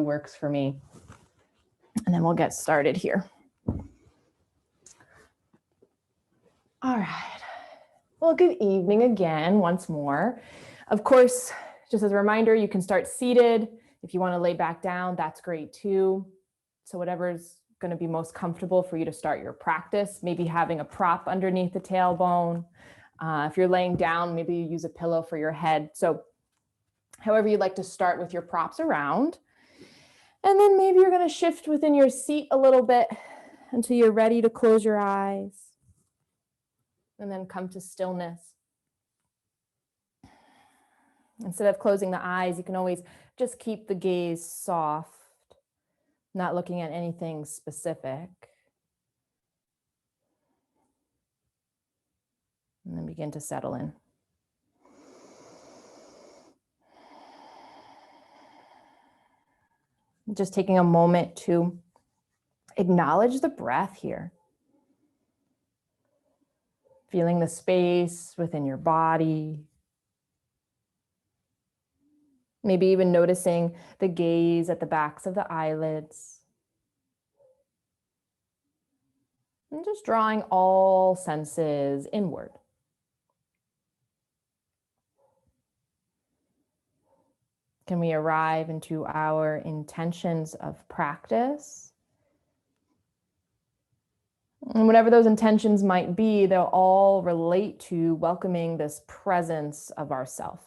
works for me. And then we'll get started here. All right. Well, good evening again, once more. Of course, just as a reminder, you can start seated. If you want to lay back down, that's great too. So whatever's going to be most comfortable for you to start your practice, maybe having a prop underneath the tailbone. If you're laying down, maybe you use a pillow for your head. So however you'd like to start with your props around. And then maybe you're going to shift within your seat a little bit until you're ready to close your eyes. And then come to stillness. Instead of closing the eyes, you can always just keep the gaze soft, not looking at anything specific. And then begin to settle in. Just taking a moment to acknowledge the breath here. Feeling the space within your body. Maybe even noticing the gaze at the backs of the eyelids. And just drawing all senses inward. Can we arrive into our intentions of practice? And whatever those intentions might be, they'll all relate to welcoming this presence of ourself.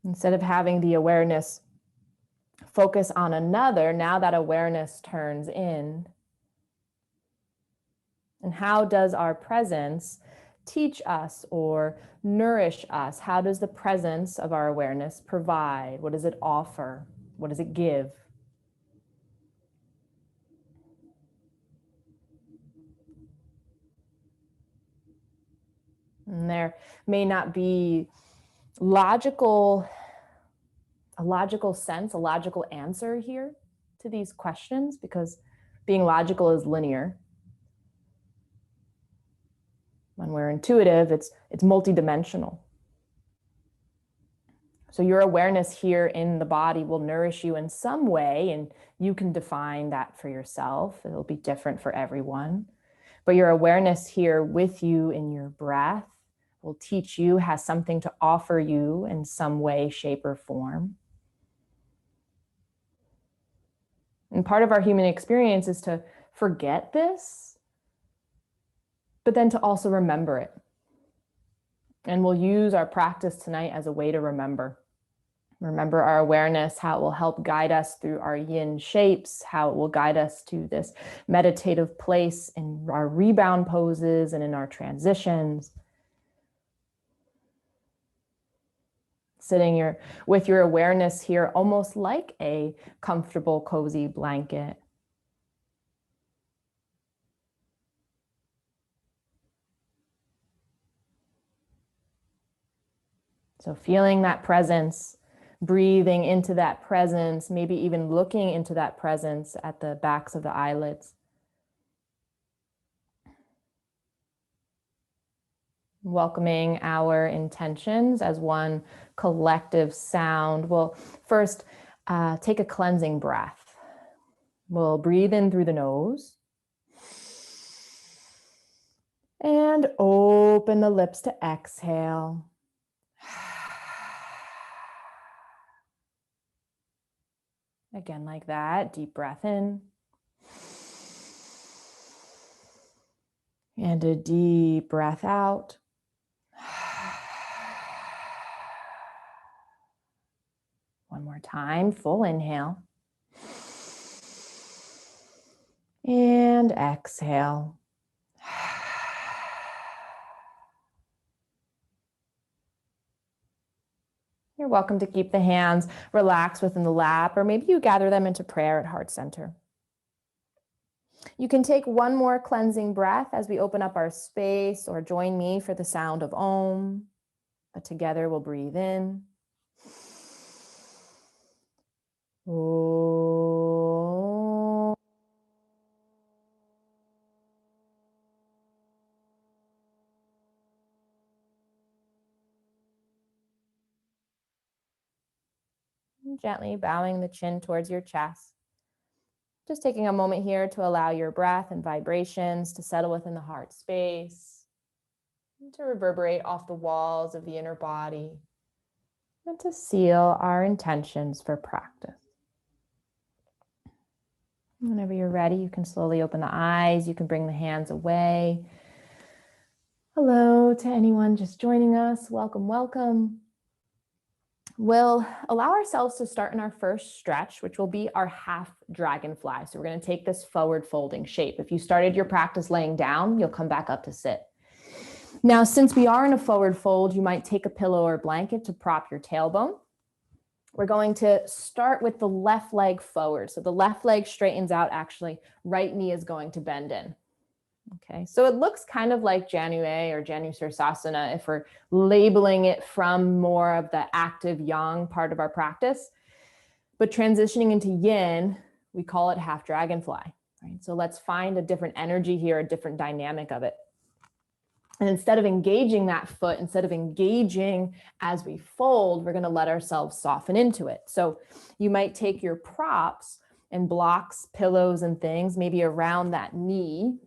Instead of having the awareness focus on another, now that awareness turns in. And how does our presence teach us or nourish us? How does the presence of our awareness provide? What does it offer? What does it give? And there may not be a logical sense, a logical answer here to these questions, because being logical is linear. When we're intuitive, it's multidimensional. So your awareness here in the body will nourish you in some way, and you can define that for yourself. It'll be different for everyone. But your awareness here with you in your breath will teach you, has something to offer you in some way, shape, or form. And part of our human experience is to forget this, but then to also remember it. And we'll use our practice tonight as a way to remember. Remember our awareness, how it will help guide us through our yin shapes, how it will guide us to this meditative place in our rebound poses and in our transitions. Sitting with your awareness here, almost like a comfortable, cozy blanket. So feeling that presence, breathing into that presence, maybe even looking into that presence at the backs of the eyelids. Welcoming our intentions as one collective sound. We'll first take a cleansing breath. We'll breathe in through the nose and open the lips to exhale. Again, like that, deep breath in. And a deep breath out. One more time, full inhale. And exhale. You're welcome to keep the hands relaxed within the lap, or maybe you gather them into prayer at heart center. You can take one more cleansing breath as we open up our space, or join me for the sound of Om. But together we'll breathe in. Om. Gently bowing the chin towards your chest. Just taking a moment here to allow your breath and vibrations to settle within the heart space, and to reverberate off the walls of the inner body, and to seal our intentions for practice. Whenever you're ready, you can slowly open the eyes. You can bring the hands away. Hello to anyone just joining us. Welcome, welcome. We'll allow ourselves to start in our first stretch, which will be our half dragonfly. So we're going to take this forward folding shape. If you started your practice laying down, you'll come back up to sit. Now, since we are in a forward fold, you might take a pillow or blanket to prop your tailbone. We're going to start with the left leg forward. So the left leg straightens out, actually. Right knee is going to bend in. Okay, so it looks kind of like Janu or Janu Sirsasana if we're labeling it from more of the active yang part of our practice. But transitioning into yin, we call it half dragonfly. Right? So let's find a different energy here, a different dynamic of it. And instead of engaging that foot, instead of engaging as we fold, we're going to let ourselves soften into it. So you might take your props and blocks, pillows and things, maybe around that knee.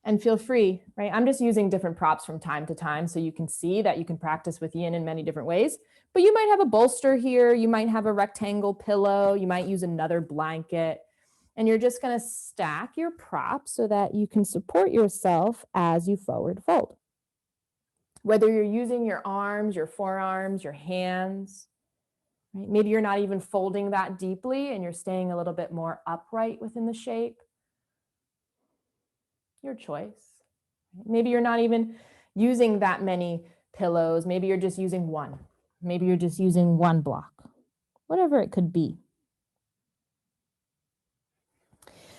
And feel free, right? I'm just using different props from time to time so you can see that you can practice with yin in many different ways. But you might have a bolster here. You might have a rectangle pillow. You might use another blanket. And you're just going to stack your props so that you can support yourself as you forward fold. Whether you're using your arms, your forearms, your hands, right? Maybe you're not even folding that deeply and you're staying a little bit more upright within the shape. Your choice. Maybe you're not even using that many pillows. Maybe you're just using one. Maybe you're just using one block. Whatever it could be.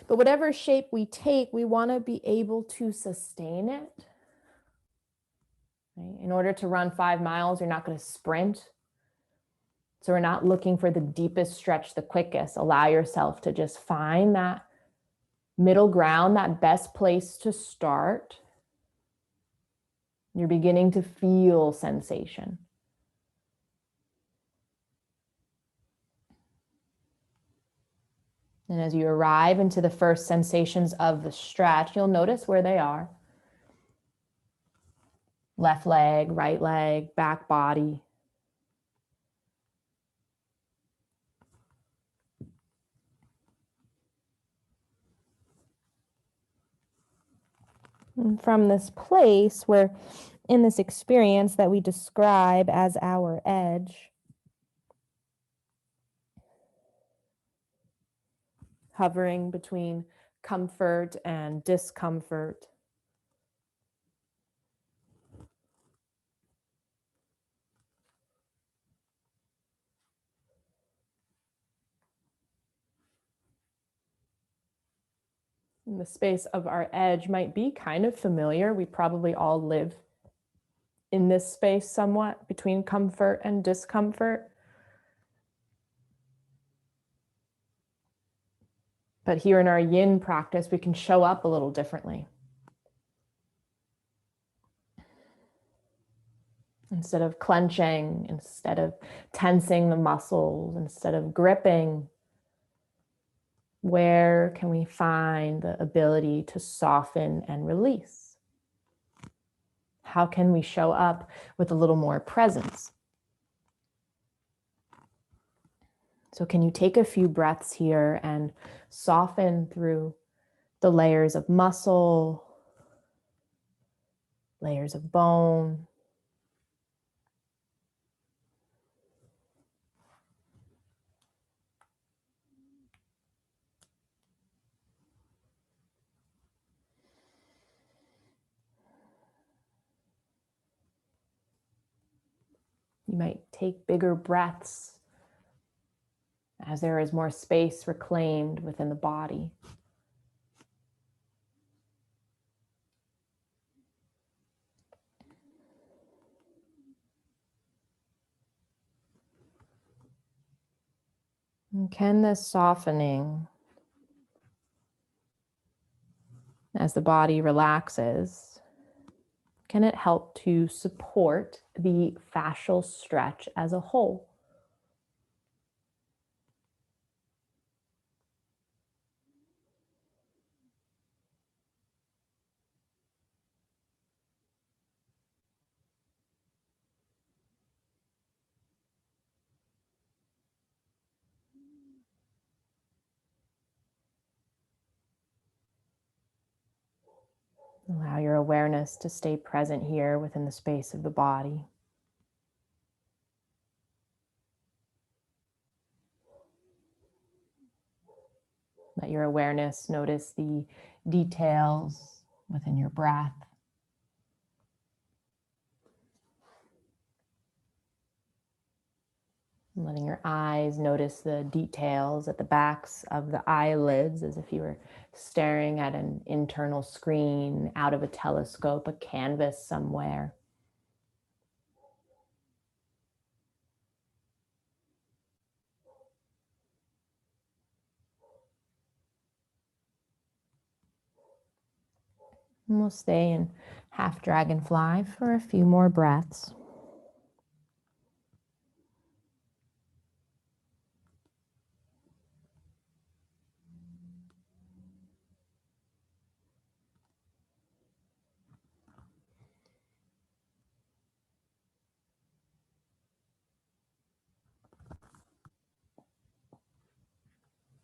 But whatever shape we take, we want to be able to sustain it. Right? In order to run 5 miles, you're not going to sprint. So we're not looking for the deepest stretch, the quickest. Allow yourself to just find that middle ground, that best place to start. You're beginning to feel sensation. And as you arrive into the first sensations of the stretch, you'll notice where they are. Left leg, right leg, back body. And from this place where in this experience that we describe as our edge, hovering between comfort and discomfort. And the space of our edge might be kind of familiar. We probably all live in this space somewhat between comfort and discomfort. But here in our yin practice, we can show up a little differently. Instead of clenching, instead of tensing the muscles, instead of gripping, where can we find the ability to soften and release? How can we show up with a little more presence? So can you take a few breaths here and soften through the layers of muscle, layers of bone, you might take bigger breaths as there is more space reclaimed within the body. And can this softening, as the body relaxes, can it help to support the fascial stretch as a whole? Allow your awareness to stay present here within the space of the body. Let your awareness notice the details within your breath. Letting your eyes notice the details at the backs of the eyelids, as if you were staring at an internal screen out of a telescope, a canvas somewhere. And we'll stay in half dragonfly for a few more breaths.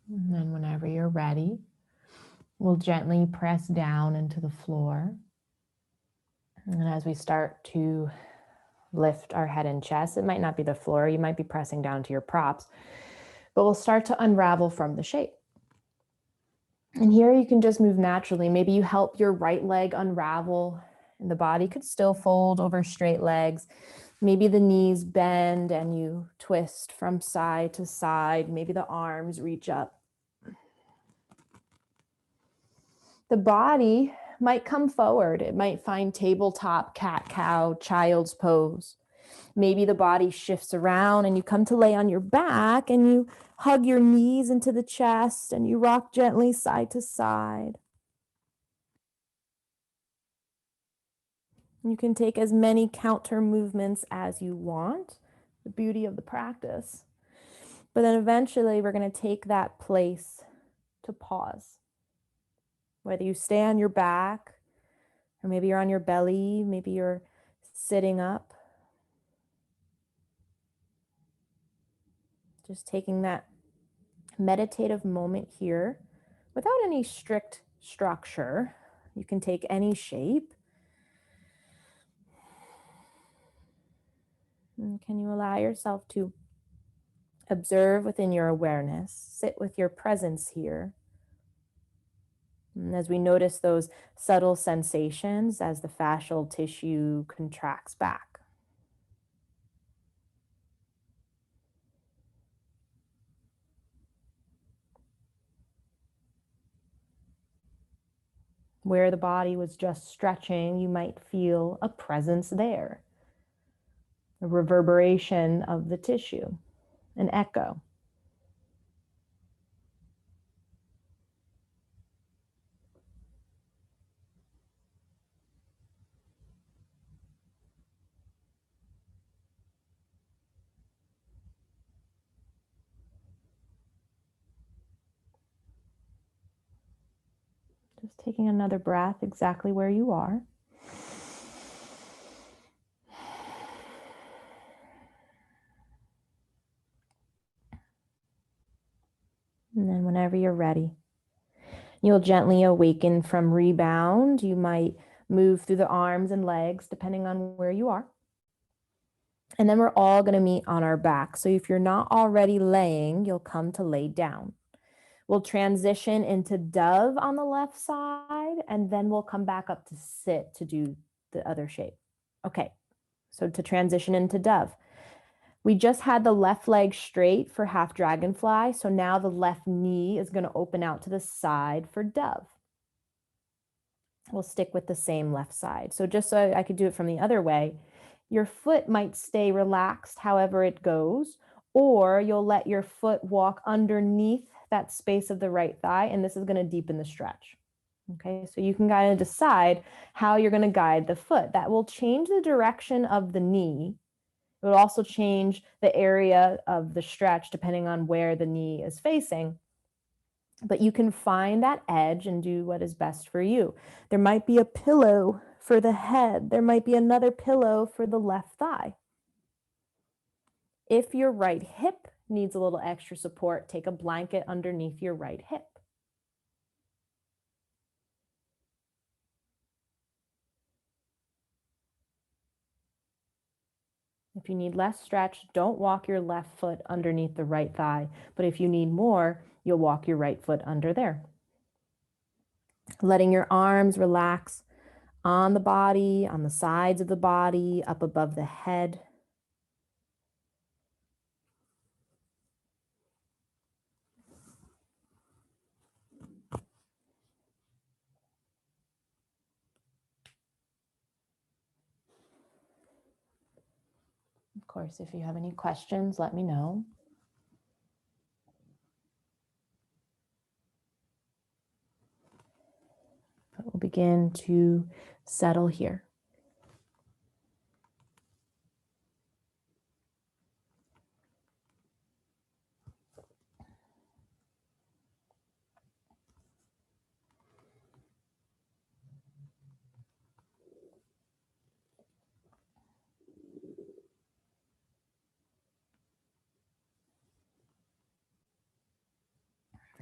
And then whenever you're ready, we'll gently press down into the floor. And as we start to lift our head and chest, it might not be the floor, you might be pressing down to your props, but we'll start to unravel from the shape. And here you can just move naturally. Maybe you help your right leg unravel and the body could still fold over straight legs. Maybe the knees bend and you twist from side to side. Maybe the arms reach up. The body might come forward. It might find tabletop, cat-cow, child's pose. Maybe the body shifts around and you come to lay on your back and you hug your knees into the chest and you rock gently side to side. You can take as many counter movements as you want, the beauty of the practice. But then eventually we're going to take that place to pause. Whether you stay on your back, or maybe you're on your belly, maybe you're sitting up. Just taking that meditative moment here without any strict structure. You can take any shape. And can you allow yourself to observe within your awareness, sit with your presence here. And as we notice those subtle sensations as the fascial tissue contracts back. Where the body was just stretching, you might feel a presence there, a reverberation of the tissue, an echo. Just taking another breath exactly where you are. And then whenever you're ready, you'll gently awaken from rebound. You might move through the arms and legs depending on where you are. And then we're all going to meet on our back. So if you're not already laying, you'll come to lay down. We'll transition into dove on the left side, and then we'll come back up to sit to do the other shape. Okay, so to transition into dove. We just had the left leg straight for half dragonfly, so now the left knee is going to open out to the side for dove. We'll stick with the same left side. So just so I could do it from the other way, your foot might stay relaxed however it goes, or you'll let your foot walk underneath that space of the right thigh, and this is going to deepen the stretch. Okay, so you can kind of decide how you're going to guide the foot. That will change the direction of the knee. It will also change the area of the stretch depending on where the knee is facing. But you can find that edge and do what is best for you. There might be a pillow for the head. There might be another pillow for the left thigh. If your right hip needs a little extra support, take a blanket underneath your right hip. If you need less stretch, don't walk your left foot underneath the right thigh. But if you need more, you'll walk your right foot under there. Letting your arms relax on the body, on the sides of the body, up above the head. Of course, if you have any questions, let me know. But we'll begin to settle here.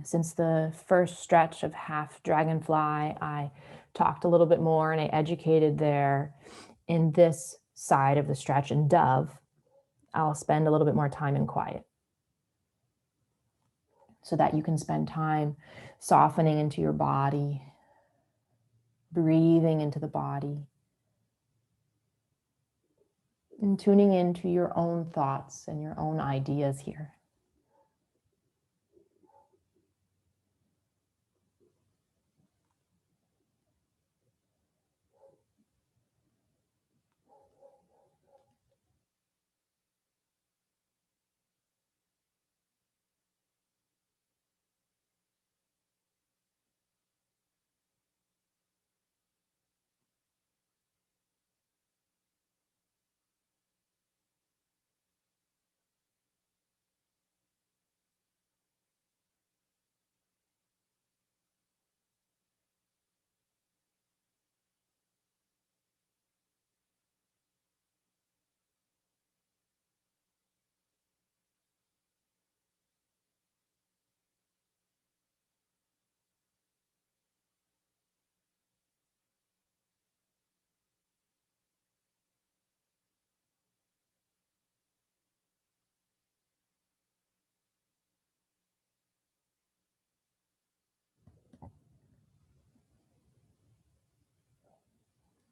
Since the first stretch of half dragonfly, I talked a little bit more and I educated there. In this side of the stretch in dove, I'll spend a little bit more time in quiet so that you can spend time softening into your body, breathing into the body, and tuning into your own thoughts and your own ideas here.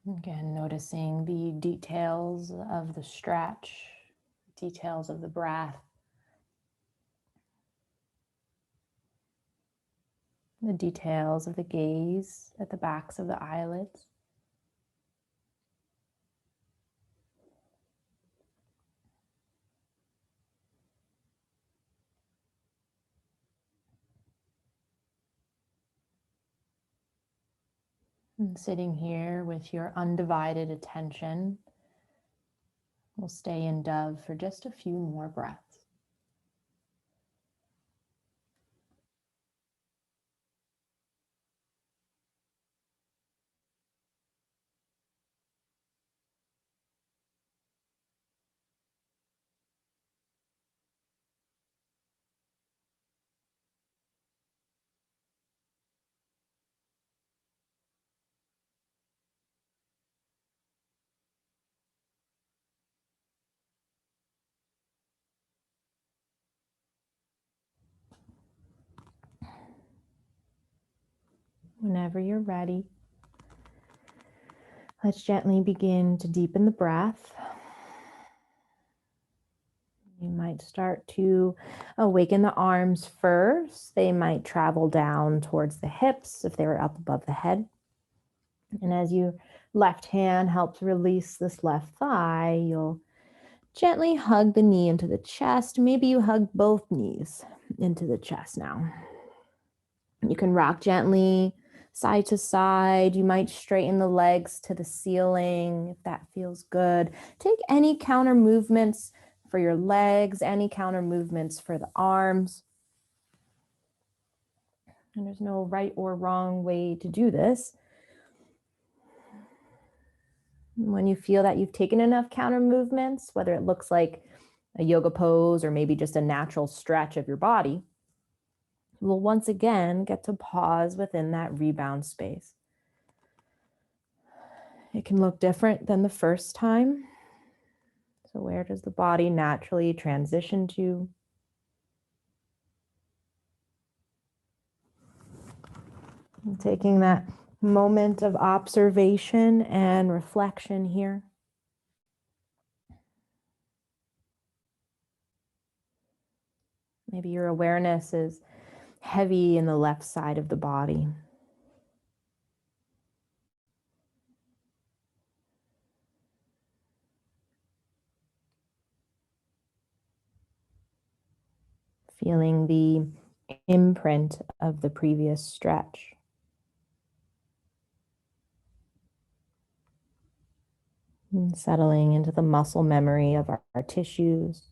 Again, noticing the details of the stretch, details of the breath, the details of the gaze at the backs of the eyelids. And sitting here with your undivided attention, we'll stay in dove for just a few more breaths. Whenever you're ready, let's gently begin to deepen the breath. You might start to awaken the arms first. They might travel down towards the hips if they were up above the head. And as your left hand helps release this left thigh, you'll gently hug the knee into the chest. Maybe you hug both knees into the chest now. You can rock gently side to side. You might straighten the legs to the ceiling if that feels good. Take any counter movements for your legs, any counter movements for the arms. And there's no right or wrong way to do this. When you feel that you've taken enough counter movements, whether it looks like a yoga pose or maybe just a natural stretch of your body, we'll once again get to pause within that rebound space. It can look different than the first time. So where does the body naturally transition to? And taking that moment of observation and reflection here. Maybe your awareness is heavy in the left side of the body. Feeling the imprint of the previous stretch. And settling into the muscle memory of our tissues.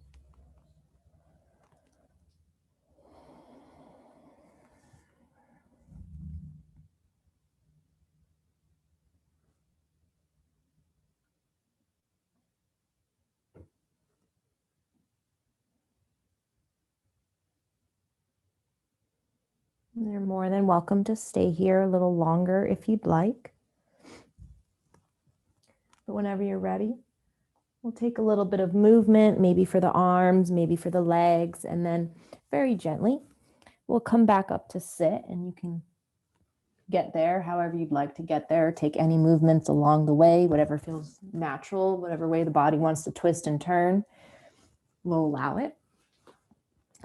You're more than welcome to stay here a little longer if you'd like. But whenever you're ready, we'll take a little bit of movement, maybe for the arms, maybe for the legs, and then very gently, we'll come back up to sit, and you can get there however you'd like to get there. Take any movements along the way, whatever feels natural, whatever way the body wants to twist and turn, we'll allow it,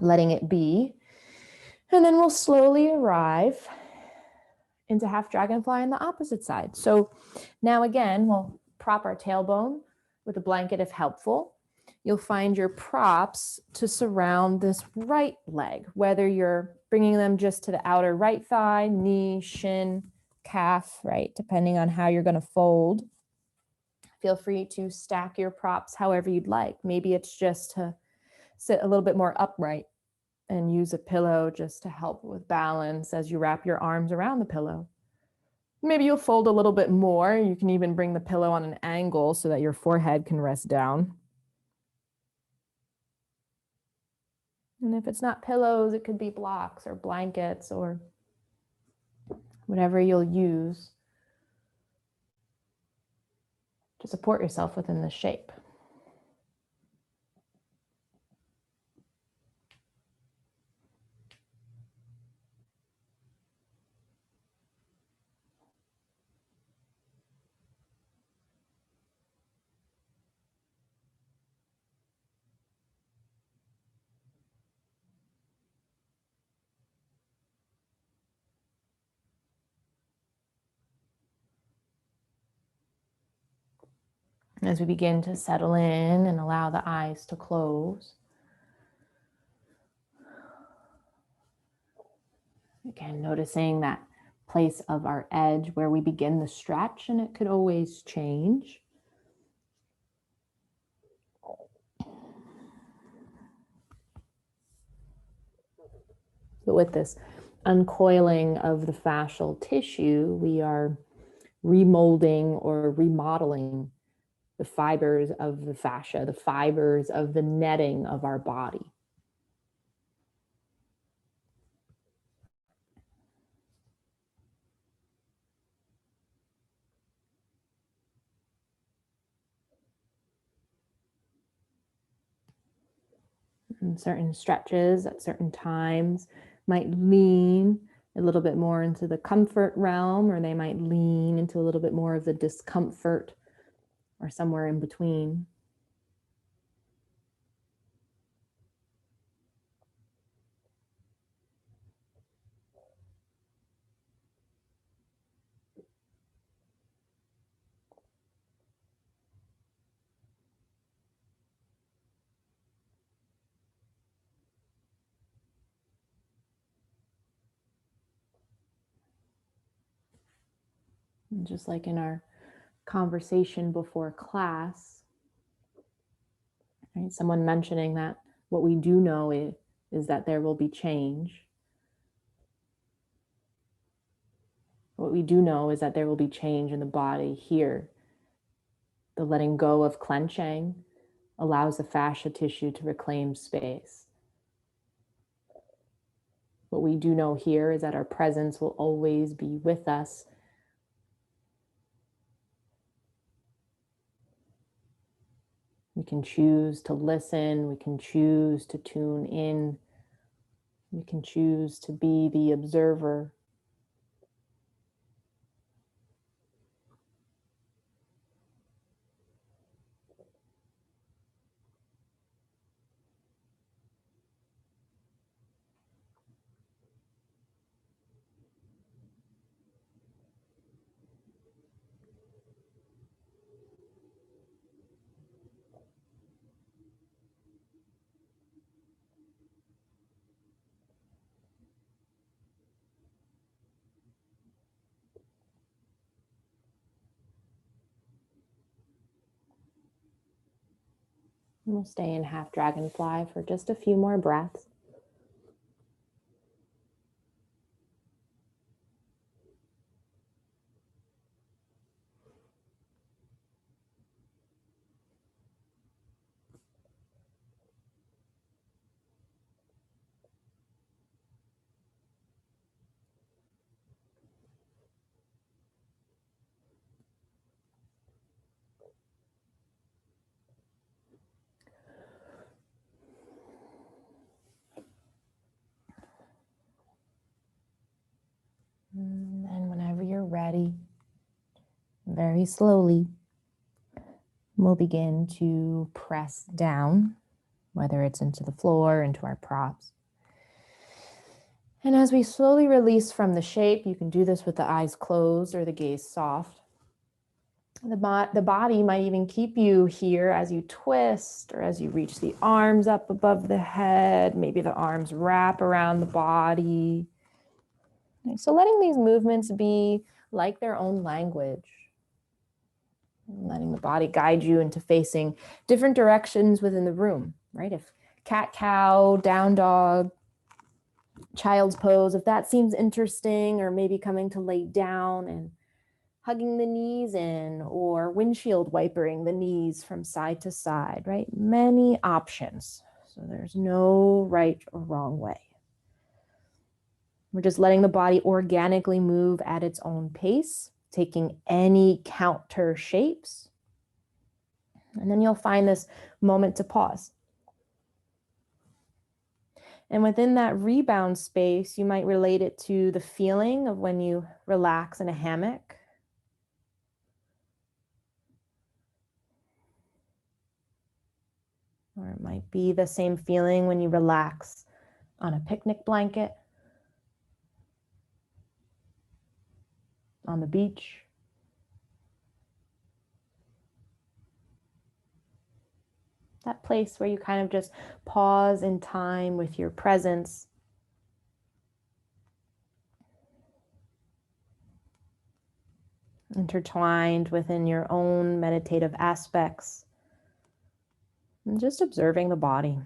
letting it be. And then we'll slowly arrive into half dragonfly on the opposite side. So now again, we'll prop our tailbone with a blanket if helpful. You'll find your props to surround this right leg, whether you're bringing them just to the outer right thigh, knee, shin, calf, right? Depending on how you're going to fold. Feel free to stack your props however you'd like. Maybe it's just to sit a little bit more upright and use a pillow just to help with balance as you wrap your arms around the pillow. Maybe you'll fold a little bit more. You can even bring the pillow on an angle so that your forehead can rest down. And if it's not pillows, it could be blocks or blankets or whatever you'll use to support yourself within the shape. As we begin to settle in and allow the eyes to close. Again, noticing that place of our edge where we begin the stretch, and it could always change. But with this uncoiling of the fascial tissue, we are remolding or remodeling the fibers of the fascia, the fibers of the netting of our body. And certain stretches at certain times might lean a little bit more into the comfort realm, or they might lean into a little bit more of the discomfort, or somewhere in between. And just like in our conversation before class, right? Someone mentioning that what we do know is that there will be change. What we do know is that there will be change in the body here. The letting go of clenching allows the fascia tissue to reclaim space. What we do know here is that our presence will always be with us. We can choose to listen. We can choose to tune in. We can choose to be the observer. We'll stay in half dragonfly for just a few more breaths. And whenever you're ready, very slowly, we'll begin to press down, whether it's into the floor, into our props. And as we slowly release from the shape, you can do this with the eyes closed or the gaze soft. The body might even keep you here as you twist or as you reach the arms up above the head. Maybe the arms wrap around the body. So letting these movements be like their own language. Letting the body guide you into facing different directions within the room, right? If cat, cow, down dog, child's pose, if that seems interesting, or maybe coming to lay down and hugging the knees in, or windshield wipering the knees from side to side, right? Many options. So there's no right or wrong way. We're just letting the body organically move at its own pace, taking any counter shapes. And then you'll find this moment to pause. And within that rebound space, you might relate it to the feeling of when you relax in a hammock. Or it might be the same feeling when you relax on a picnic blanket, on the beach. That place where you kind of just pause in time with your presence. Intertwined within your own meditative aspects. And just observing the body.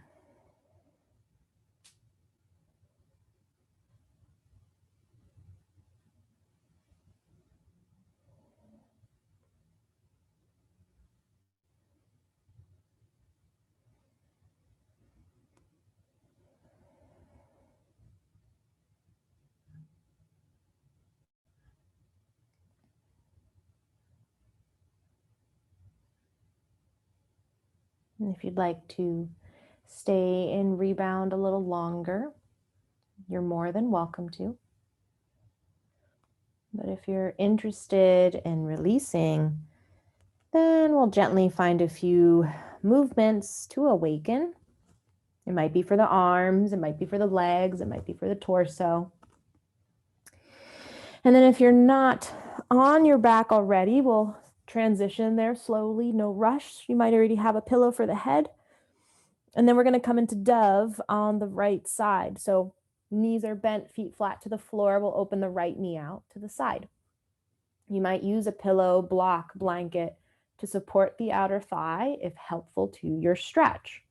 And if you'd like to stay in rebound a little longer, you're more than welcome to. But if you're interested in releasing, then we'll gently find a few movements to awaken. It might be for the arms, it might be for the legs, it might be for the torso. And then if you're not on your back already, we'll transition there slowly, no rush. You might already have a pillow for the head. And then we're going to come into dove on the right side. So knees are bent, feet flat to the floor. We'll open the right knee out to the side. You might use a pillow, block, blanket to support the outer thigh if helpful to your stretch.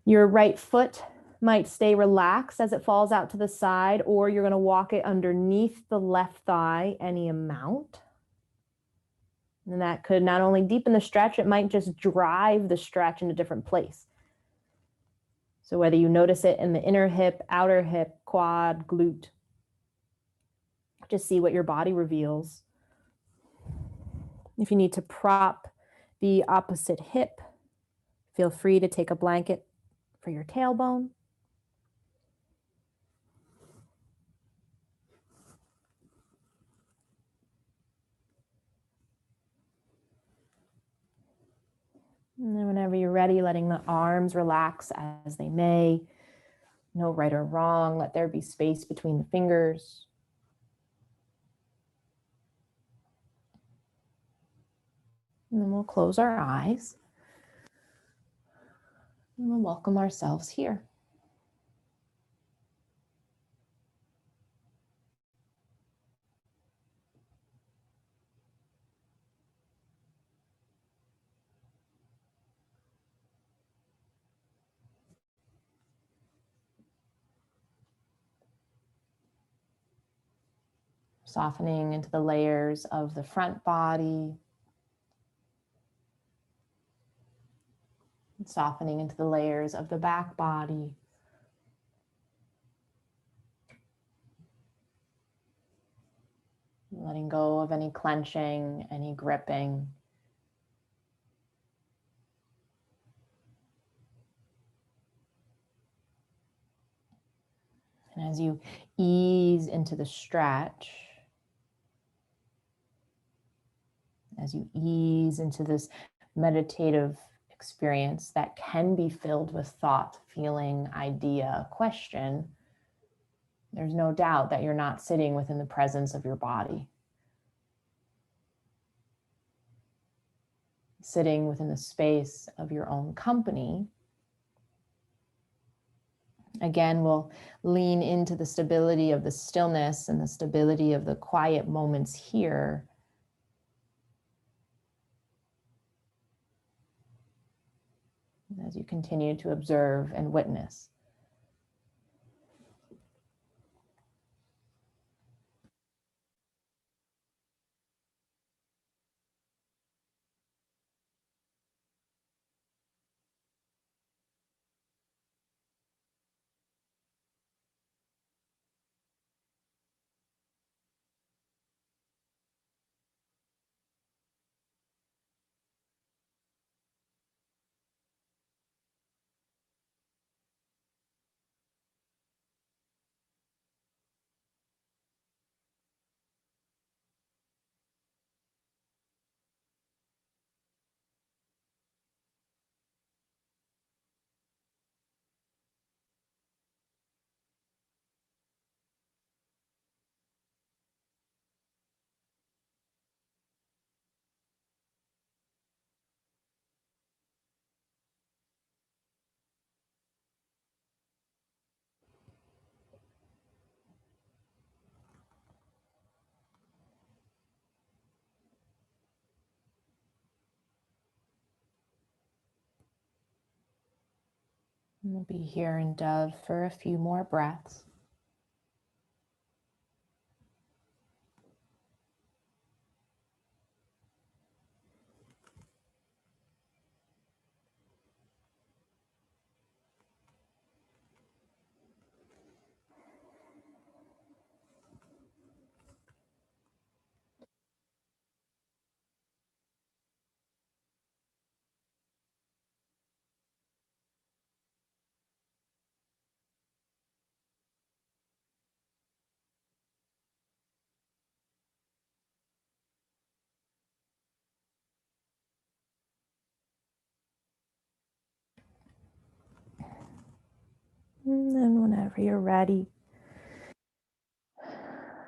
Your right foot might stay relaxed as it falls out to the side, or you're going to walk it underneath the left thigh any amount. And that could not only deepen the stretch, it might just drive the stretch in a different place. So whether you notice it in the inner hip, outer hip, quad, glute, just see what your body reveals. If you need to prop the opposite hip. Feel free to take a blanket for your tailbone. And then whenever you're ready, letting the arms relax as they may. No right or wrong. Let there be space between the fingers. And then we'll close our eyes. And we'll welcome ourselves here. Softening into the layers of the front body. Softening into the layers of the back body. Letting go of any clenching, any gripping. And as you ease into the stretch, as you ease into this meditative experience that can be filled with thought, feeling, idea, question, there's no doubt that you're not sitting within the presence of your body. Sitting within the space of your own company. Again, we'll lean into the stability of the stillness and the stability of the quiet moments here. As you continue to observe and witness. We'll be here in Dove for a few more breaths. And then whenever you're ready,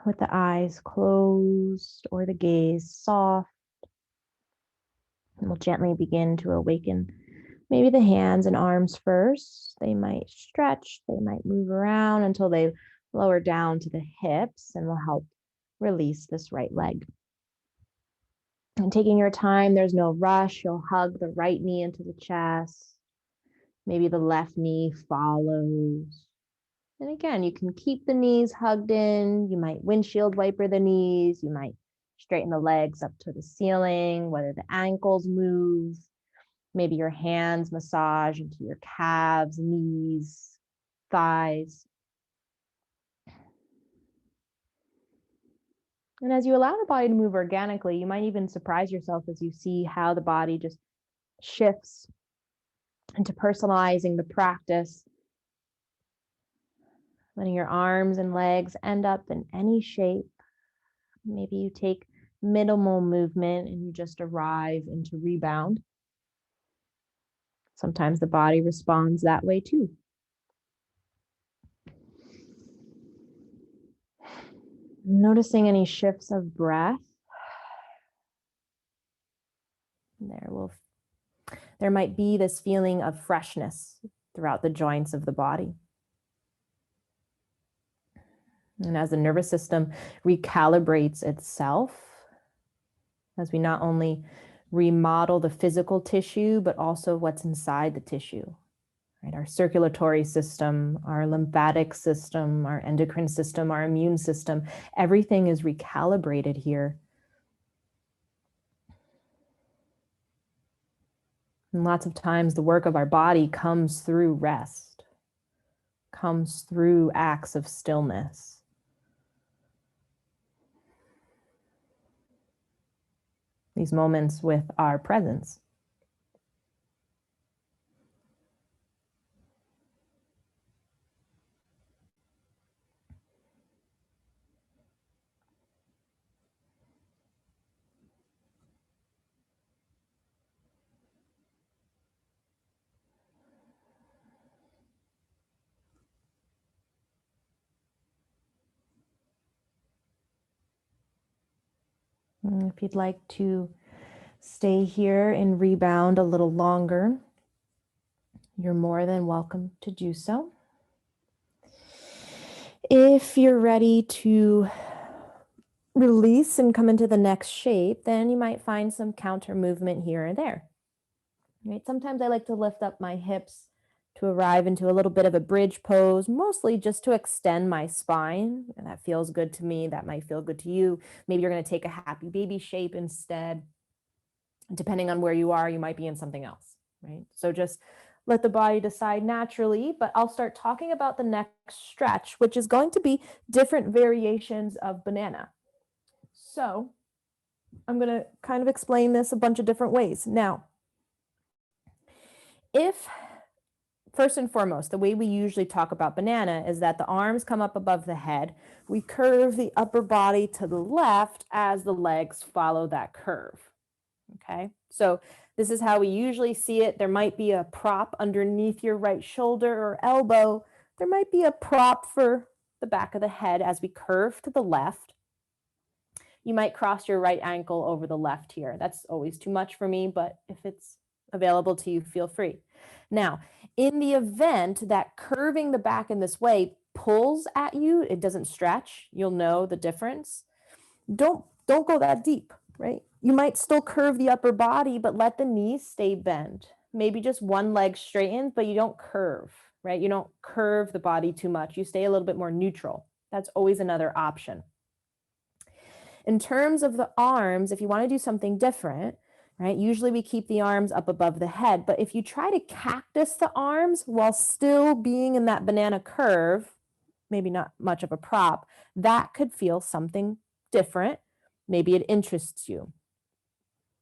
with the eyes closed or the gaze soft, and we'll gently begin to awaken maybe the hands and arms first. They might stretch, they might move around until they lower down to the hips, and will help release this right leg. And taking your time, there's no rush. You'll hug the right knee into the chest. Maybe the left knee follows. And again, you can keep the knees hugged in. You might windshield wiper the knees. You might straighten the legs up to the ceiling, whether the ankles move. Maybe your hands massage into your calves, knees, thighs. And as you allow the body to move organically, you might even surprise yourself as you see how the body just shifts into personalizing the practice, letting your arms and legs end up in any shape. Maybe you take minimal movement and you just arrive into rebound. Sometimes the body responds that way too. Noticing any shifts of breath. There might be this feeling of freshness throughout the joints of the body. And as the nervous system recalibrates itself, as we not only remodel the physical tissue, but also what's inside the tissue, right? Our circulatory system, our lymphatic system, our endocrine system, our immune system, everything is recalibrated here. And lots of times the work of our body comes through rest, comes through acts of stillness. These moments with our presence. And if you'd like to stay here and rebound a little longer, you're more than welcome to do so. If you're ready to release and come into the next shape, then you might find some counter movement here and there. Right? Sometimes I like to lift up my hips to arrive into a little bit of a bridge pose, mostly just to extend my spine. And that feels good to me. That might feel good to you. Maybe you're going to take a happy baby shape instead. Depending on where you are, you might be in something else, right? So just let the body decide naturally, but I'll start talking about the next stretch, which is going to be different variations of banana. So I'm going to kind of explain this a bunch of different ways. Now, first and foremost, the way we usually talk about banana is that the arms come up above the head. We curve the upper body to the left as the legs follow that curve. Okay, so this is how we usually see it. There might be a prop underneath your right shoulder or elbow. There might be a prop for the back of the head as we curve to the left. You might cross your right ankle over the left here. That's always too much for me, but if it's available to you, feel free. Now, in the event that curving the back in this way pulls at you, it doesn't stretch, you'll know the difference. Don't go that deep, right? You might still curve the upper body, but let the knees stay bent. Maybe just one leg straightens, but you don't curve, right? You don't curve the body too much. You stay a little bit more neutral. That's always another option. In terms of the arms, if you want to do something different, right? Usually we keep the arms up above the head, but if you try to cactus the arms while still being in that banana curve, maybe not much of a prop, that could feel something different. Maybe it interests you.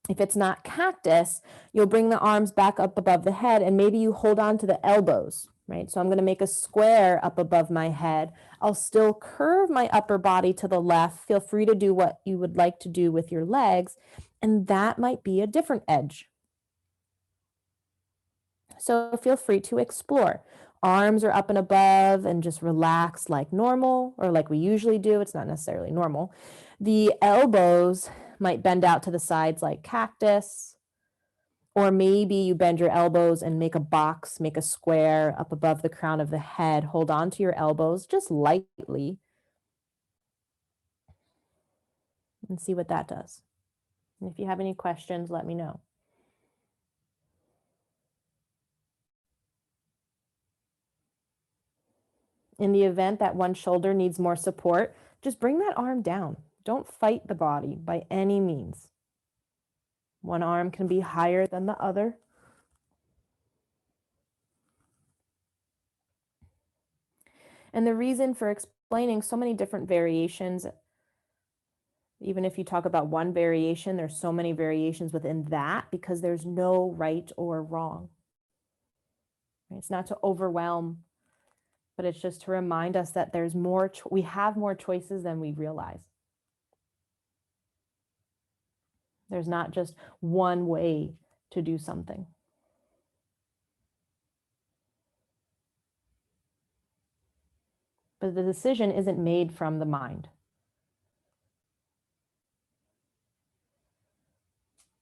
If it's not cactus, you'll bring the arms back up above the head and maybe you hold on to the elbows, right? So I'm going to make a square up above my head. I'll still curve my upper body to the left. Feel free to do what you would like to do with your legs. And that might be a different edge. So feel free to explore. Arms are up and above and just relax like normal or like we usually do. It's not necessarily normal. The elbows might bend out to the sides like cactus, or maybe you bend your elbows and make a box, make a square up above the crown of the head. Hold on to your elbows just lightly and see what that does. And if you have any questions, let me know. In the event that one shoulder needs more support, just bring that arm down. Don't fight the body by any means. One arm can be higher than the other. And the reason for explaining so many different variations Even if you talk about one variation, there's so many variations within that because there's no right or wrong. It's not to overwhelm, but it's just to remind us that there's more, we have more choices than we realize. There's not just one way to do something. But the decision isn't made from the mind.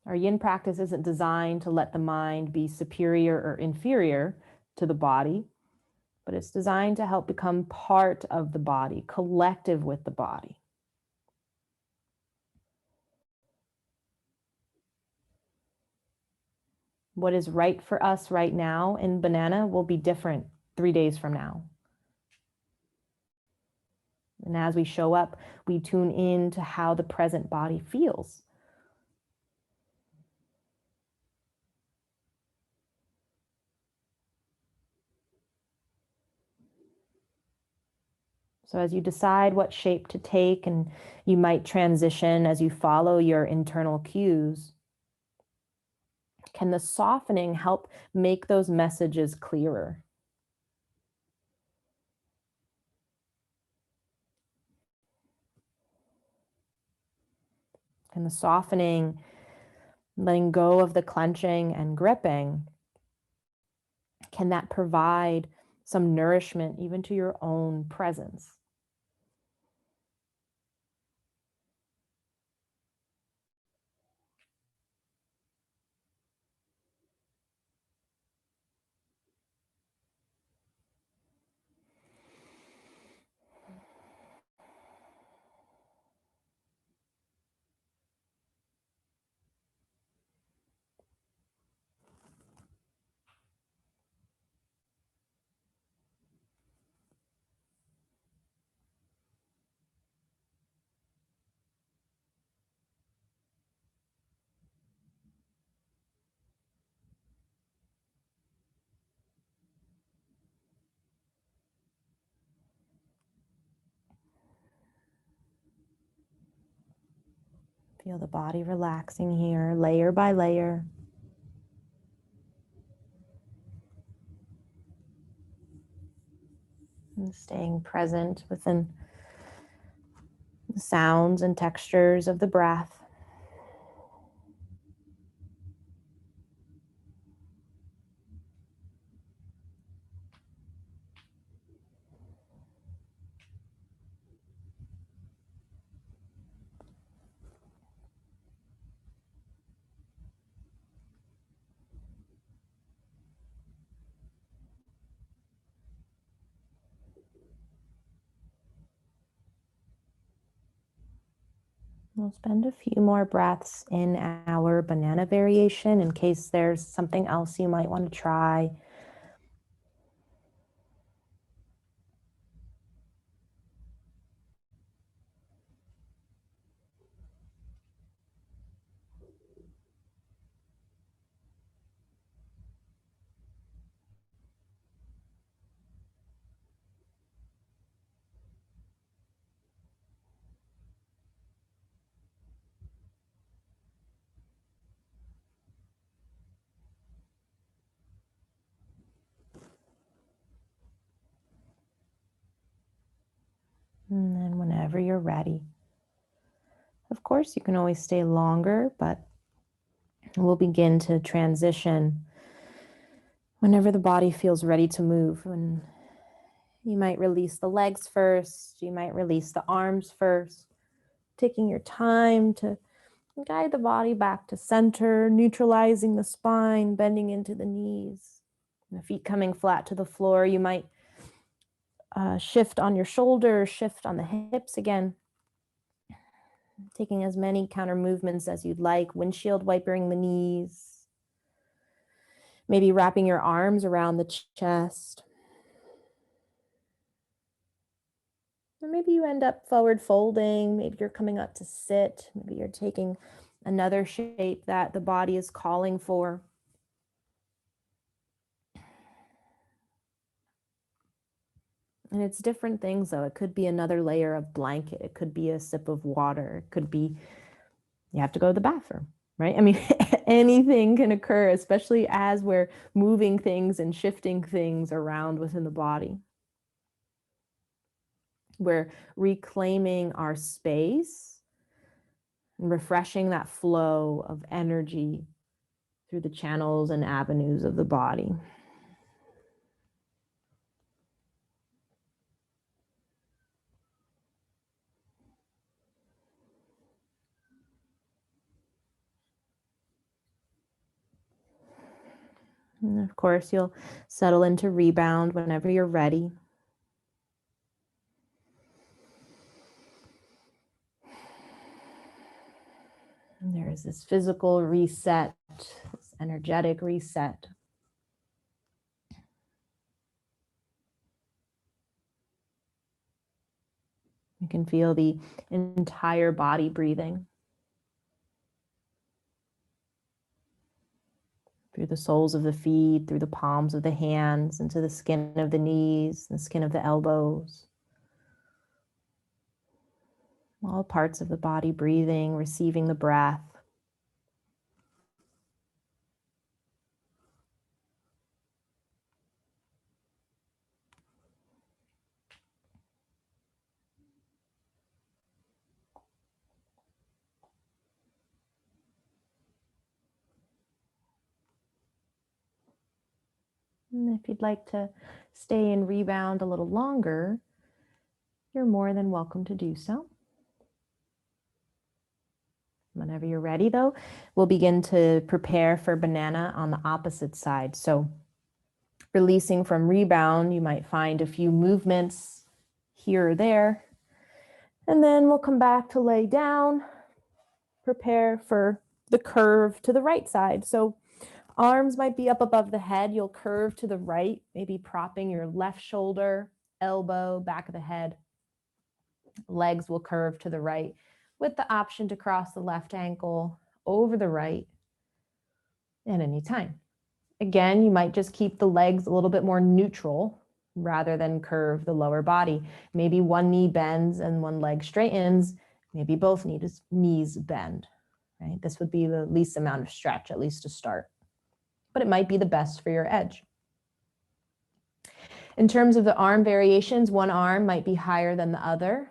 Our yin practice isn't designed to let the mind be superior or inferior to the body, but it's designed to help become part of the body, collective with the body. What is right for us right now in banana will be different 3 days from now. And as we show up, we tune in to how the present body feels. So as you decide what shape to take, and you might transition as you follow your internal cues, can the softening help make those messages clearer? Can the softening, letting go of the clenching and gripping, can that provide some nourishment even to your own presence? Feel the body relaxing here, layer by layer. And staying present within the sounds and textures of the breath. We'll spend a few more breaths in our banana variation in case there's something else you might want to try. And then whenever you're ready, of course, you can always stay longer, but we'll begin to transition whenever the body feels ready to move. And you might release the legs first, you might release the arms first, taking your time to guide the body back to center, neutralizing the spine, bending into the knees. And the feet coming flat to the floor. You might shift on your shoulders, shift on the hips again. Taking as many counter movements as you'd like, windshield wipering the knees. Maybe wrapping your arms around the chest. Or maybe you end up forward folding. Maybe you're coming up to sit. Maybe you're taking another shape that the body is calling for. And it's different things, though. It could be another layer of blanket. It could be a sip of water. It could be you have to go to the bathroom, right? I mean, anything can occur, especially as we're moving things and shifting things around within the body. We're reclaiming our space and refreshing that flow of energy through the channels and avenues of the body. And of course, you'll settle into rebound whenever you're ready. And there is this physical reset, this energetic reset. You can feel the entire body breathing through the soles of the feet, through the palms of the hands, into the skin of the knees, the skin of the elbows. All parts of the body breathing, receiving the breath. And if you'd like to stay in rebound a little longer, you're more than welcome to do so. Whenever you're ready, though, we'll begin to prepare for banana on the opposite side. So releasing from rebound, you might find a few movements here or there. And then we'll come back to lay down, prepare for the curve to the right side. So arms might be up above the head. You'll curve to the right, maybe propping your left shoulder, elbow, back of the head. Legs will curve to the right with the option to cross the left ankle over the right at any time. Again, you might just keep the legs a little bit more neutral rather than curve the lower body. Maybe one knee bends and one leg straightens. Maybe both knees bend, right? This would be the least amount of stretch, at least to start. But it might be the best for your edge. In terms of the arm variations, one arm might be higher than the other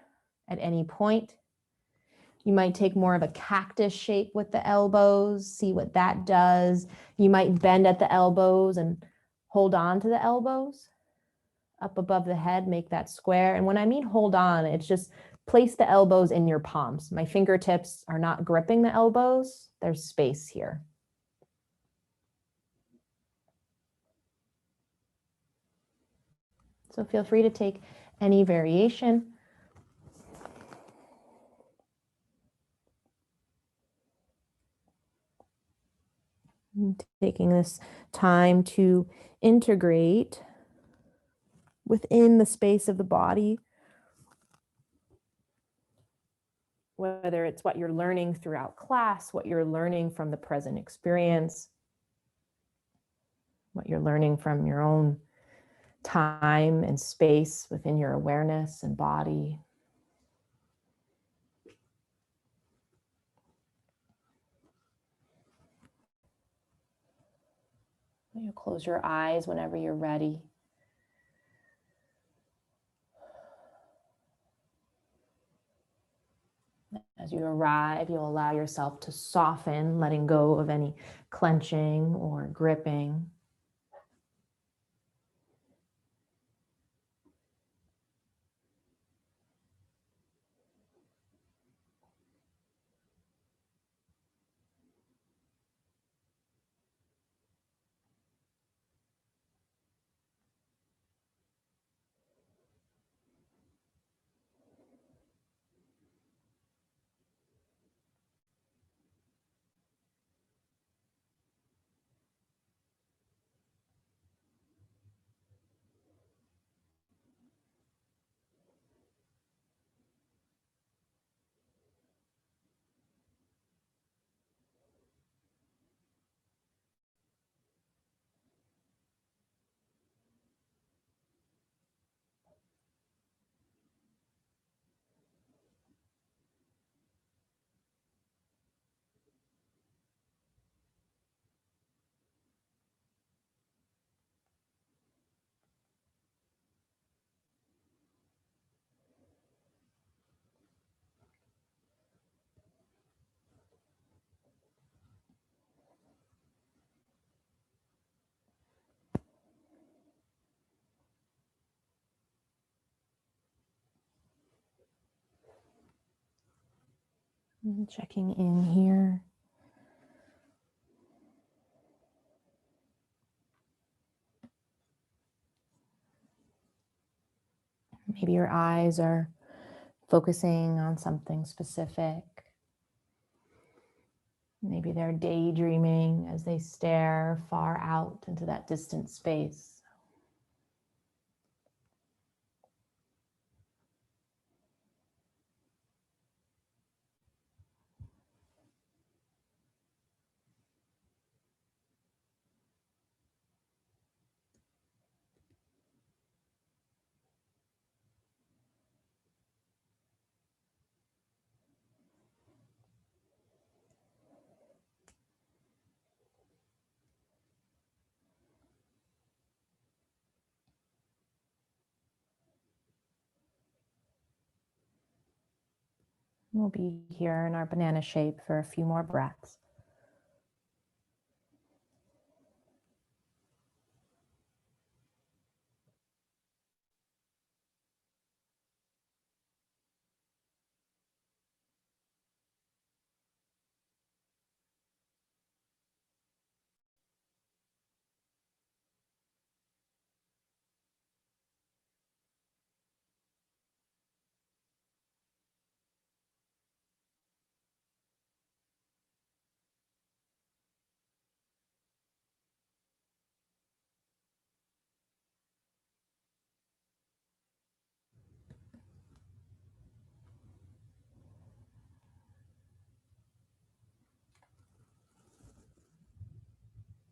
at any point. You might take more of a cactus shape with the elbows, see what that does. You might bend at the elbows and hold on to the elbows up above the head, make that square. And when I mean hold on, it's just place the elbows in your palms. My fingertips are not gripping the elbows. There's space here. So feel free to take any variation. Taking this time to integrate within the space of the body, whether it's what you're learning throughout class, what you're learning from the present experience, what you're learning from your own time and space within your awareness and body. You close your eyes whenever you're ready. As you arrive, you'll allow yourself to soften, letting go of any clenching or gripping. Checking in here. Maybe your eyes are focusing on something specific. Maybe they're daydreaming as they stare far out into that distant space. We'll be here in our banana shape for a few more breaths.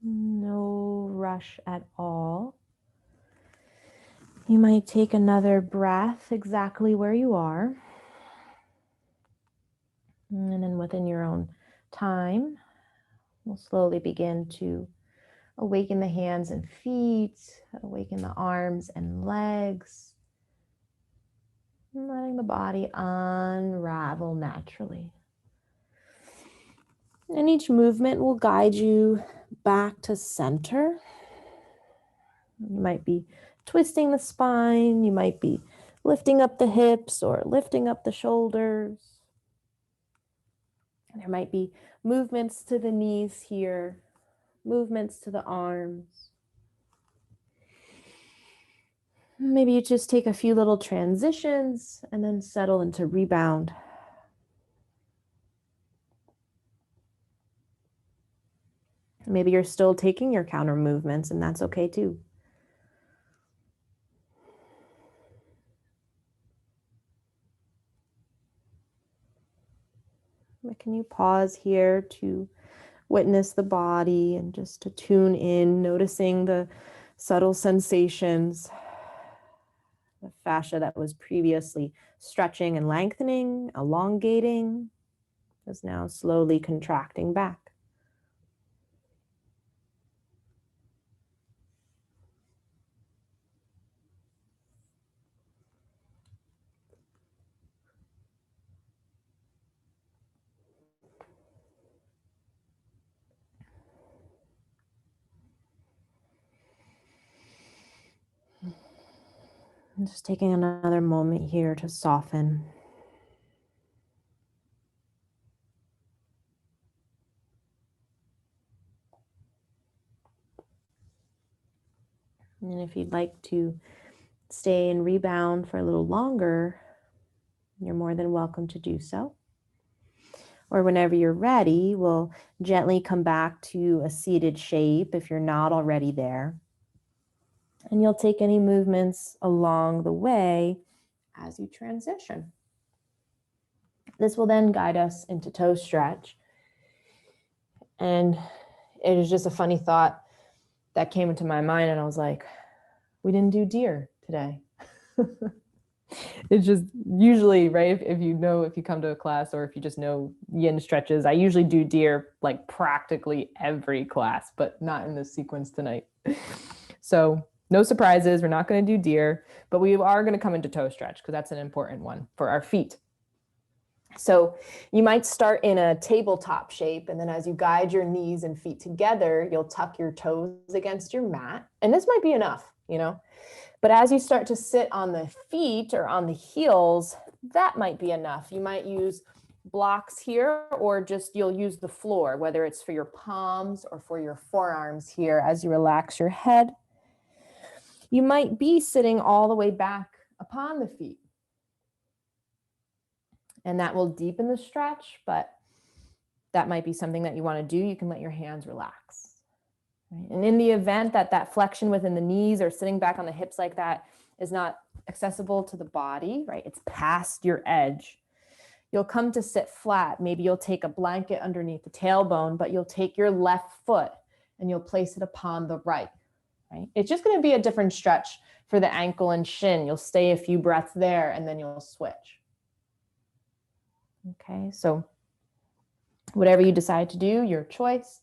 No rush at all. You might take another breath exactly where you are. And then within your own time, we'll slowly begin to awaken the hands and feet, awaken the arms and legs, and letting the body unravel naturally. And each movement will guide you back to center. You might be twisting the spine, you might be lifting up the hips or lifting up the shoulders. There might be movements to the knees here, movements to the arms. Maybe you just take a few little transitions and then settle into rebound. Maybe you're still taking your counter movements, and that's okay too. But can you pause here to witness the body and just to tune in, noticing the subtle sensations, the fascia that was previously stretching and lengthening, elongating, is now slowly contracting back. And just taking another moment here to soften. And if you'd like to stay and rebound for a little longer, you're more than welcome to do so. Or whenever you're ready, we'll gently come back to a seated shape if you're not already there. And you'll take any movements along the way as you transition. This will then guide us into toe stretch. And it is just a funny thought that came into my mind, and I was like, we didn't do deer today. It's just usually, right, if you come to a class or if you just know yin stretches, I usually do deer like practically every class, but not in this sequence tonight. So no surprises, we're not going to do deer, but we are going to come into toe stretch because that's an important one for our feet. So you might start in a tabletop shape, and then as you guide your knees and feet together, you'll tuck your toes against your mat. And this might be enough, but as you start to sit on the feet or on the heels, that might be enough. You might use blocks here, or just you'll use the floor, whether it's for your palms or for your forearms here as you relax your head. You might be sitting all the way back upon the feet, and that will deepen the stretch, but that might be something that you want to do. You can let your hands relax. Right? And in the event that that flexion within the knees or sitting back on the hips like that is not accessible to the body, right? It's past your edge. You'll come to sit flat. Maybe you'll take a blanket underneath the tailbone, but you'll take your left foot and you'll place it upon the right. Right? It's just going to be a different stretch for the ankle and shin. You'll stay a few breaths there and then you'll switch. Okay, so whatever you decide to do, your choice.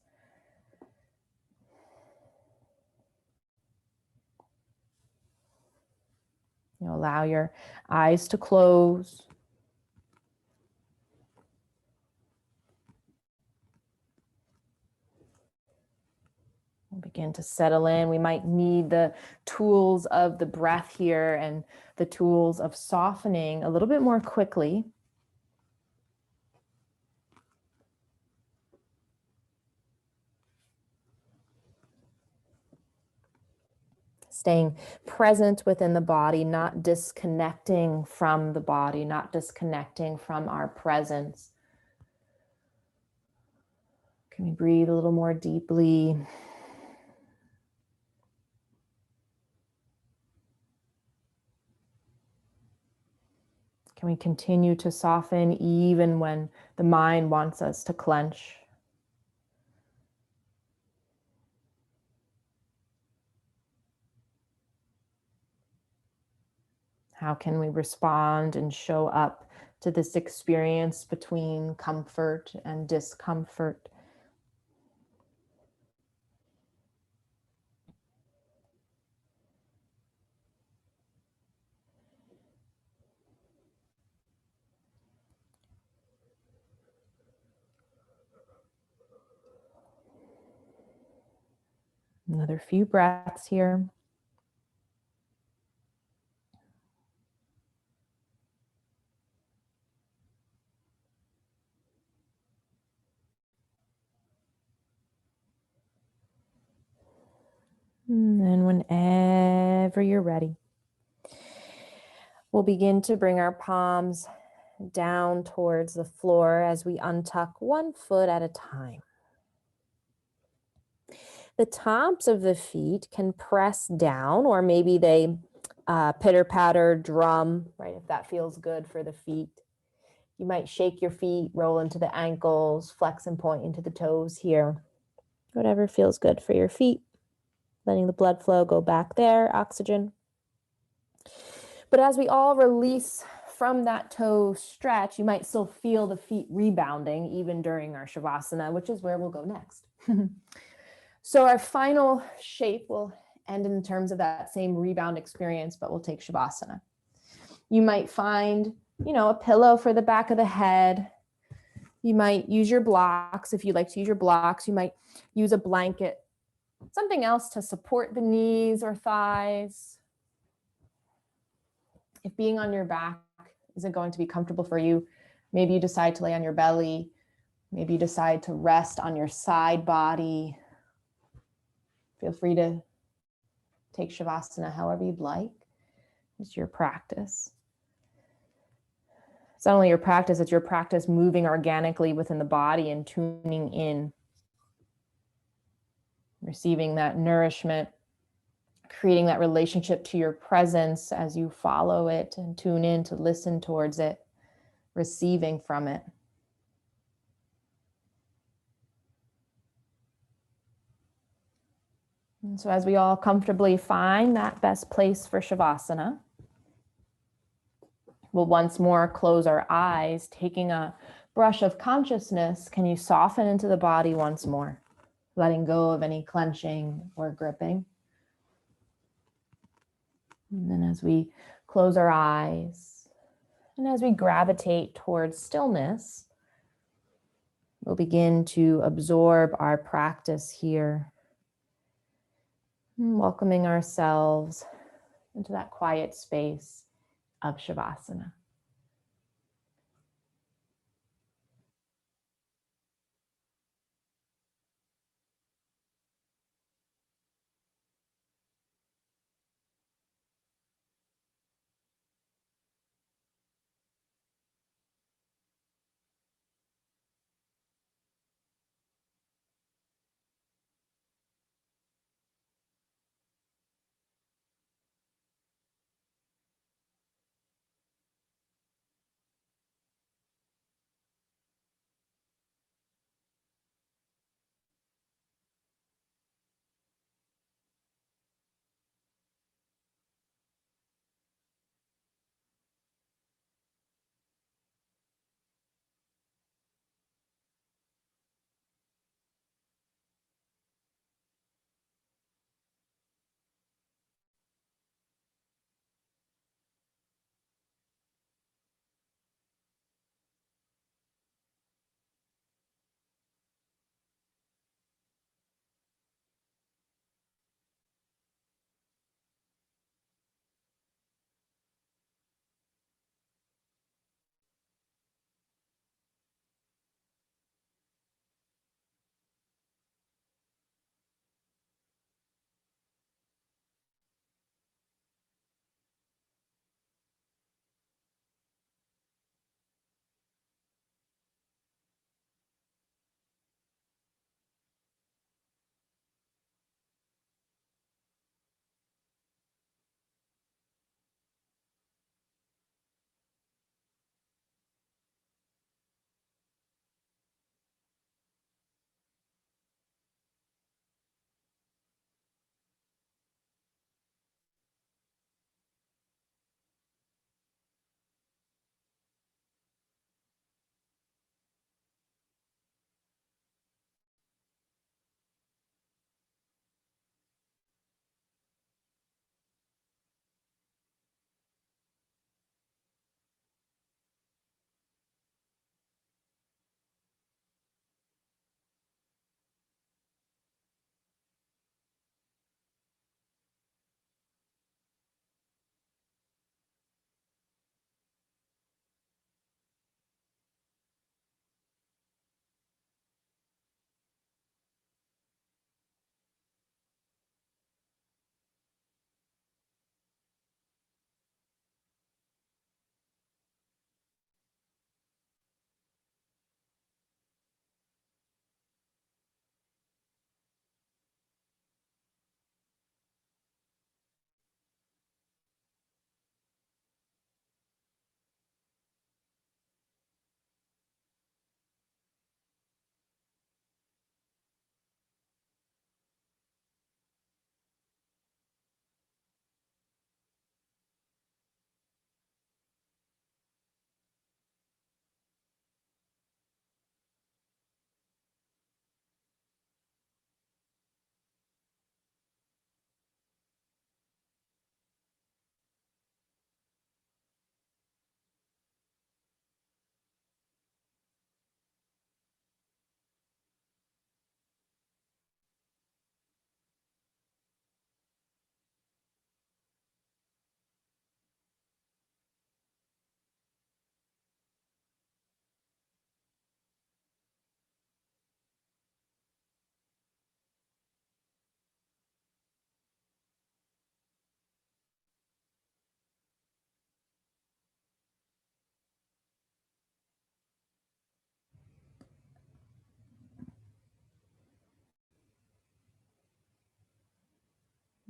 You allow your eyes to close. We'll begin to settle in. We might need the tools of the breath here and the tools of softening a little bit more quickly. Staying present within the body, not disconnecting from the body, not disconnecting from our presence. Can we breathe a little more deeply? Can we continue to soften even when the mind wants us to clench? How can we respond and show up to this experience between comfort and discomfort? Another few breaths here. And then whenever you're ready, we'll begin to bring our palms down towards the floor as we untuck one foot at a time. The tops of the feet can press down, or maybe they pitter-patter, drum, right? If that feels good for the feet. You might shake your feet, roll into the ankles, flex and point into the toes here. Whatever feels good for your feet. Letting the blood flow go back there, oxygen. But as we all release from that toe stretch, you might still feel the feet rebounding even during our Shavasana, which is where we'll go next. So our final shape will end in terms of that same rebound experience, but we'll take Shavasana. You might find, a pillow for the back of the head. You might use your blocks. If you like to use your blocks, you might use a blanket, something else to support the knees or thighs. If being on your back isn't going to be comfortable for you, maybe you decide to lay on your belly. Maybe you decide to rest on your side body. Feel free to take Shavasana however you'd like. It's your practice. It's not only your practice, it's your practice moving organically within the body and tuning in, receiving that nourishment, creating that relationship to your presence as you follow it and tune in to listen towards it, receiving from it. And so as we all comfortably find that best place for Shavasana, we'll once more close our eyes, taking a brush of consciousness. Can you soften into the body once more, letting go of any clenching or gripping? And then as we close our eyes and as we gravitate towards stillness, we'll begin to absorb our practice here, welcoming ourselves into that quiet space of Shavasana.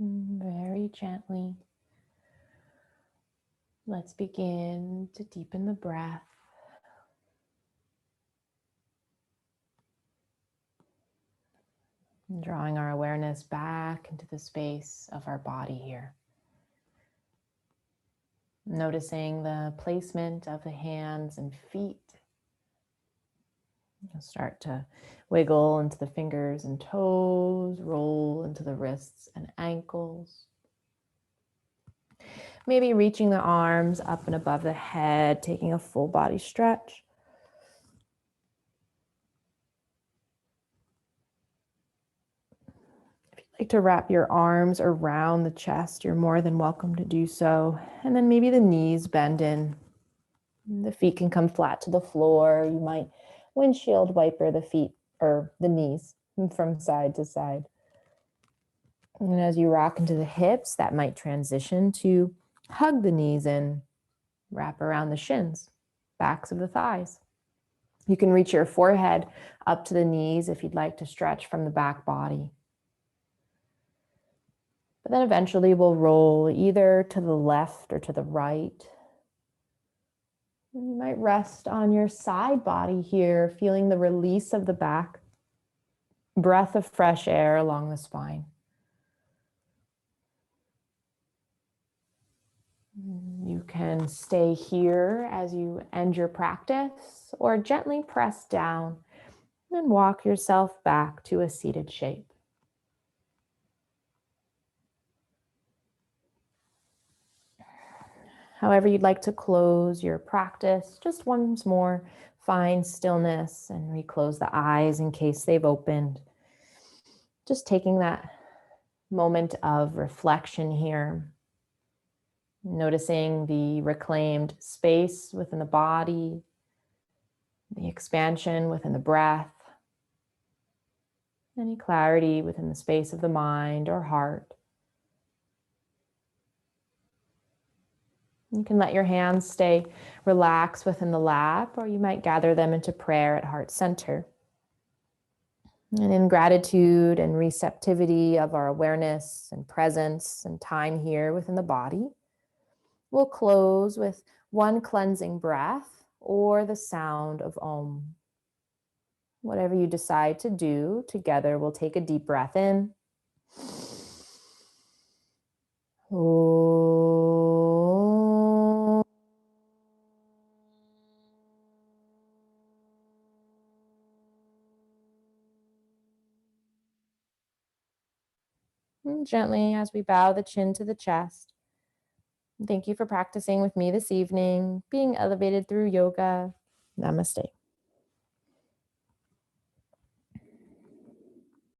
Very gently, let's begin to deepen the breath. Drawing our awareness back into the space of our body here. Noticing the placement of the hands and feet. You'll start to wiggle into the fingers and toes, roll into the wrists and ankles. Maybe reaching the arms up and above the head, taking a full body stretch. If you'd like to wrap your arms around the chest, you're more than welcome to do so. And then maybe the knees bend in. The feet can come flat to the floor. You might windshield wiper the feet or the knees from side to side. And as you rock into the hips, that might transition to hug the knees in, wrap around the shins, backs of the thighs. You can reach your forehead up to the knees if you'd like to stretch from the back body. But then eventually we'll roll either to the left or to the right. You might rest on your side body here, feeling the release of the back, breath of fresh air along the spine. You can stay here as you end your practice, or gently press down and walk yourself back to a seated shape. However you'd like to close your practice, just once more, find stillness and reclose the eyes in case they've opened. Just taking that moment of reflection here. Noticing the reclaimed space within the body, the expansion within the breath, any clarity within the space of the mind or heart. You can let your hands stay relaxed within the lap, or you might gather them into prayer at heart center. And in gratitude and receptivity of our awareness and presence and time here within the body, we'll close with one cleansing breath or the sound of Om. Whatever you decide to do, together we'll take a deep breath in. Om. And gently, as we bow the chin to the chest, thank you for practicing with me this evening, being elevated through yoga. Namaste.